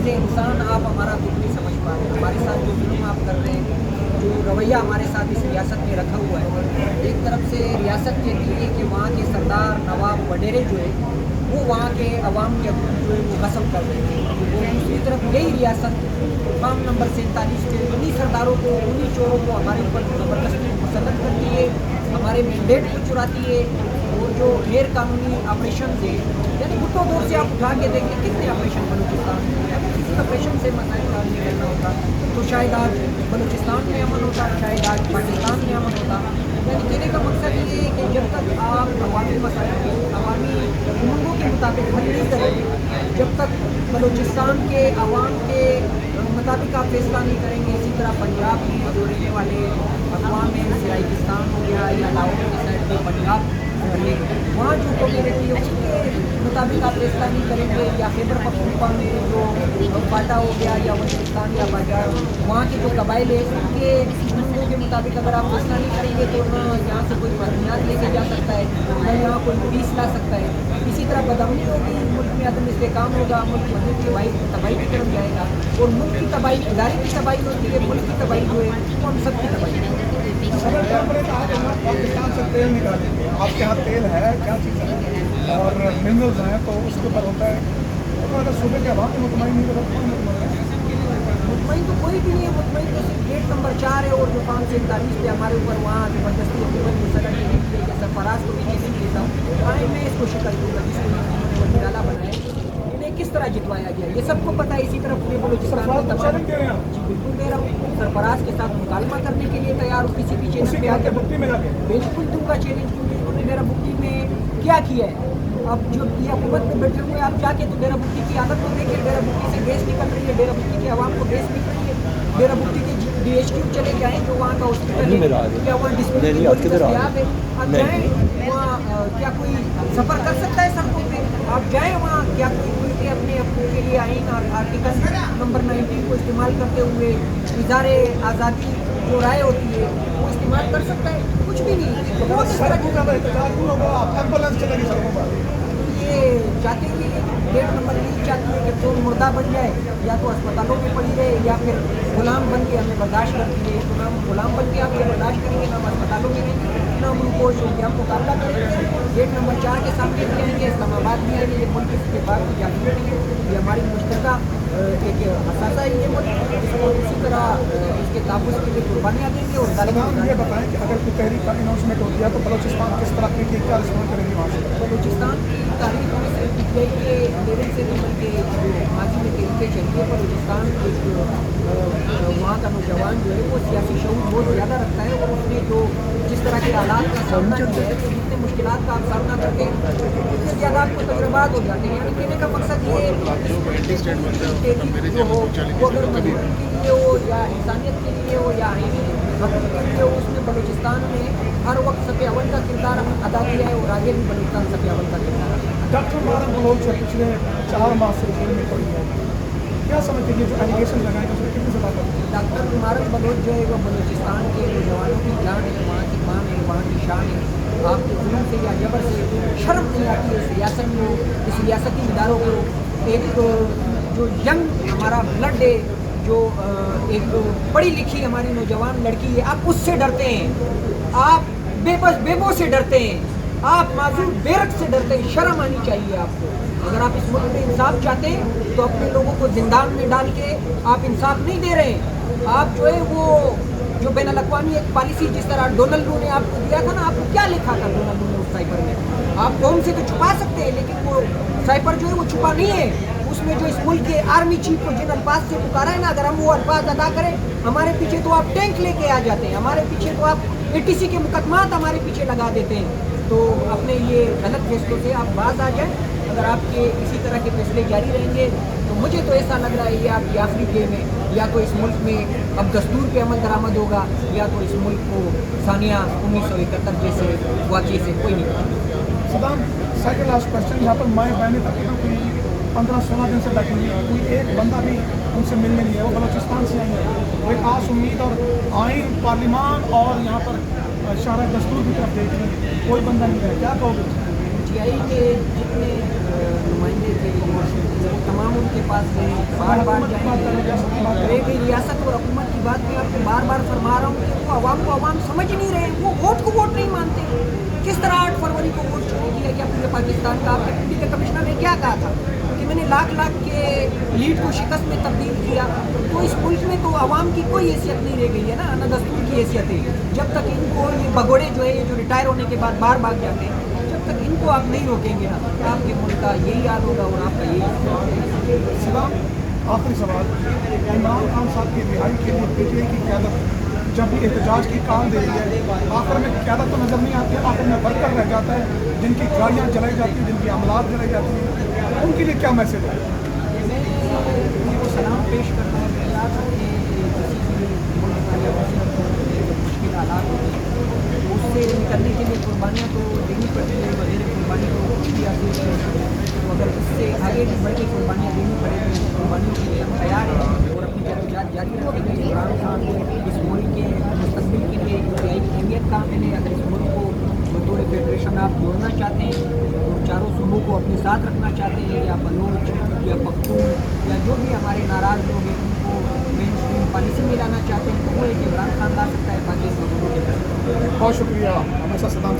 As a इंसान आप हमारा दुख नहीं समझ पा रहे, हमारे साथ जो जुल्म आप कर रहे हैं, जो रवैया हमारे साथ इस रियासत में रखा हुआ है। एक तरफ से रियासत कहती है कि वहाँ के सरदार नवाब वडेरे जो है वो वहाँ के अवाम के हकूक़ जो है वो गस्ब कर रहे हैं। वो दूसरी तरफ यही रियासत फार्म नंबर 47 के उन्हीं सरदारों को, उन्हीं चोरों को हमारे ऊपर ज़बरदस्ती मुसल्लत करती है, हमारे मैंडेट को चुराती है। और जो गैर कानूनी ऑपरेशन थे, यानी भुट्टो दौर से आप उठा के देखें कितने ऑपरेशन बलूचिस्तान में, अगर किसी ऑपरेशन से मसाइल का हल नहीं करना होता तो शायद आज बलूचिस्तान में अमन होता, शायद आज पाकिस्तान में अमन होता। यानी कहने का मकसद ये है कि जब तक आप अवामी मसाइल के, अवामी उमंगों के मुताबिक हल नहीं करेंगे, जब तक बलूचिस्तान के अवाम के मुताबिक आप फैसला नहीं करेंगे, इसी तरह पंजाब में जो रहने वाले अक़वाम में सिराइकिस्तान हो गया या लाहौर के साइड में पंजाब, वहाँ जो कम्युनिटी है उसके मुताबिक आप फैसला नहीं करेंगे, या खैबर पख्तूनख्वा में जो फाटा हो गया या बलूचिस्तान या बाजार वहाँ के जो कबाइल है उनके उमंगों के मुताबिक अगर आप फैसला नहीं करेंगे तो ना यहाँ से कोई मदनियात लेके जा सकता है, ना यहाँ कोई पीस ला सकता है। इसी तरह बदअमनी होगी, मुल्क में अदम इस्तेहकाम होगा, मुल्क मजबूत की तबाही की तरफ जाएगा। और मुल्क की तबाही इदारे की तबाही होती है, मुल्क की तबाही जो है वो हम सब की तबाही है। पाकिस्तान से तेल निकालें, आपके यहाँ तेल है क्या चीज़ है और मिनरल्स हैं तो उसके ऊपर होता है, तो अगर सुबह के अभाव में मुतमईन नहीं तो मुतमईन तो कोई भी नहीं है। मुतमईन तो सिर्फ गेट नंबर 4 है और जो 547 पे हमारे ऊपर वहाँ ज़बरदस्ती हुकूमत मुसल्लत करने के लिए सरफराज को भी चीज़ें देता हूँ, आए मैं इसको शिकस्त दूँगा जिसको वज़ीर-ए-आला बनाए, इन्हें किस तरह जितवाया गया ये सबको पता है। इसी तरह पूरे बलूचिस्तान में जी बिल्कुल दे रहा हूँ, सरफराज के साथ मुकालमा करने के लिए तैयार हूँ, किसी भी चैनल पे आके मुफ्ती में जाके बिल्कुल दूंगा चैलेंज, क्योंकि उन्होंने मेरा मुफ्ती में क्या किया है। अब जो ये हुकूमत में बैठे हुए आप जाके तो डेरा मुफ्ती की हालत को देखिए, डेरा मुफ्ती से गैस निकल रही है, डेरा मुफ्ती के आवाम को गैस निकल रही है। डेरा मुफ्ती के DHQ चले जाएँ जो वहाँ का हॉस्पिटल है, क्या वहाँ डिस्पेंसरी दस्तियाब है, आप जाएँ वहाँ, क्या कोई सफ़र कर सकता है सड़कों पे? आप जाएँ वहाँ, क्या कोई अपने के लिए आइन और आर्टिकल नंबर 19 को इस्तेमाल करते हुए इज़हार आज़ादी जो राय होती है वो इस्तेमाल कर सकता है? कुछ भी नहीं। एम्बुलेंस चलेगी सड़कों पर, ये चाहते हैं कि गेट नंबर 3 चाहती है कि तो मुर्दा बन जाए, या तो अस्पतालों में पड़ी रहे या फिर गुलाम बन के हमें बर्दाश्त करती है। तो हम गुलाम बन के आप ये बर्दाश्त करेंगे, ना हम अस्पतालों में रहेंगे, ना हम उनको हम मुकाबला करेंगे। गेट नंबर 4 के सामने भी आएंगे, इस्लामाबाद भी आएंगे, ये मुल्क के बाद जाती है, ये हमारी मुश्तरका एक हसासा है ये मुल्क, इसको इसी तरह इसके ताबूत के लिए कुर्बानियाँ देंगे। और ये बताएं कि अगर कोई तहरीक का अनाउंसमेंट होती है तो बलूचिस्तान किस तरह की क्या रिस्पॉन्ड करेंगे वहाँ से? बलूचिस्तान की तारीख में सिर्फ PTI के लेवल से नहीं बल्कि माजी में तरीके चलिए बलूचिस्तान वहाँ का नौजवान जो है वो सियासी शऊर बहुत ज़्यादा रखता है, और उसने जो जिस तरह के हालात का सामना किया है, जितने मुश्किलात का आप सामना करते हैं उतने ज़्यादा आपको तजुर्बात हो जाते हैं। यानी कहने का मकसद ये जो हो वो अगर मजबूरी के लिए हो या इंसानियत के लिए हो या हकूक़ के लिए हो, उसमें बलूचिस्तान में हर वक्त सफ़े अव्वल का किरदार अदा किया है और आगे भी बलूचिस्तान सफ़े अव्वल का किरदार अदा करेगा। डॉक्टर मारन बलोच पिछले 4 माह से जेल में पड़ी है, क्या समझते हैं जो एलिगेशन लगाए उसमें कितनी सजा करते हैं? डॉक्टर मारन बलोच जो है वो बलूचिस्तान के नौजवानों की जान है, वहाँ की मान है, वहाँ की शान है। आपके जुल्म से या जबर से शर्म नहीं आती है इस रियासत में, इस रियासती इदारों को। एक जो यंग हमारा ब्लड है, जो एक पढ़ी लिखी हमारी नौजवान लड़की है, आप उससे डरते हैं, आप बेबो से डरते हैं, आप माजूर बेरक से डरते हैं। शर्म आनी चाहिए आपको। अगर आप इस मुल्क में इंसाफ चाहते हैं तो अपने लोगों को जिंदान में डाल के आप इंसाफ नहीं दे रहे हैं। आप जो है वो जो बैन अल-अक़वामी एक पॉलिसी जिस तरह डोनाल्ड लू ने आपको दिया था ना, आपको क्या लिखा था डोनाल्ड लू ने उस साइपर में? आप कौन से तो छुपा सकते हैं, लेकिन वो साइपर जो है वो छुपा नहीं है। उसमें जो इस मुल्क के आर्मी चीफ को जिन अल्फाज से पुकारा है ना, अगर हम वो अल्फाज अदा करें, हमारे पीछे तो आप टैंक लेके आ जाते हैं, हमारे पीछे तो आप ATC के मुकदमात हमारे पीछे लगा देते हैं। तो अपने ये गलत फैसलों से आप बाज आ जाएं। अगर आपके इसी तरह के फैसले जारी रहेंगे तो मुझे तो ऐसा लग रहा है ये आपकी आखिरी गेम है, या तो इस मुल्क में अब दस्तूर पे अमल दरामद होगा, या तो इस मुल्क को सानिया 1971 जैसे वाक़े से कोई नहीं करता। सदाम, सेकंड लास्ट क्वेश्चन, यहाँ पर माएँ बहनें तकरीबन कोई 15-16 दिन से बैठी हुई है, कोई एक बंदा भी उनसे मिलने नहीं है, वो बलूचिस्तान से आई है, वो एक आस उम्मीद और आइन पार्लिमान और यहाँ पर शारा दस्तूर की तरफ देख रही है, कोई बंदा नहीं है, क्या कहोगे? पी आई के जितने नुमाइंदे थे वो तमाम उनके पास गए, बार बार जाएंगे। रह गई रियासत और हुकूमत की बात, मैं आपको बार बार फरमा रहा हूँ कि वो आवाम को आवाम समझ ही नहीं रहे, वो वोट को वोट नहीं मानते। किस तरह 8 फरवरी को वोट चोरी किया गया पूरे पाकिस्तान का? आपके डिप्टी के कमिश्नर ने क्या कहा था कि मैंने लाख के लीड को शिकस्त में तब्दील किया। तो इस मुल्क में तो आवाम की कोई हैसियत नहीं रह गई है ना, न दस्तूर की हैसियत है। जब तक इनको ये भगोड़े जो है, ये जो रिटायर होने के बाद बाहर भाग जाते हैं, जब तक इनको आप नहीं रोकेंगे ना, तो आपके मुल्क का यही हाल होगा और आपका यही। सिवा आखिरी सवाल, इमरान खान साहब की रिहाई के लिए पीटीआई की क़यादत जब भी एहतजाज की कॉल दे रही है, आखिर में क़यादत तो नज़र नहीं आती है, आखिर में वर्कर रह जाता है, जिनकी गाड़ियाँ जलाई जाती हैं, जिनकी अमलात जलाई जाती हैं, उनके लिए क्या मैसेज है? मैं उनको सलाम पेश करता हूँ कि याद रखें कि किसी भी मुल्क का या मुश्किल हालात होते हैं, उससे निकलने के लिए कुर्बानियाँ तो देनी पड़ती है, वगैरह कुर्बानी तो भी आती है। तो अगर इससे आगे भी बढ़ के कुर्बानियाँ देनी पड़ेगी, कुर्बानियों के लिए हम तैयार हैं और अपनी जद्दोजहद जारी रखेंगे। इमरान खान इस मुल्क के मुस्तकबिल के लिए पीटीआई की अहमियत काम है। अगर इस मुल्क को बतौर फेडरेशन आप जोड़ना चाहते हैं और चारों सूबों को अपने साथ रखना चाहते हैं, या बलूच या पख्तून या जो भी हमारे नाराज़ लोग हैं उनको मेन स्ट्रीम पॉलिसी में लाना चाहते हैं, तो वो एक इमरान खान ला सकता है। बाकी इस बदौलत बहुत शुक्रिया, हमेशा सलाम।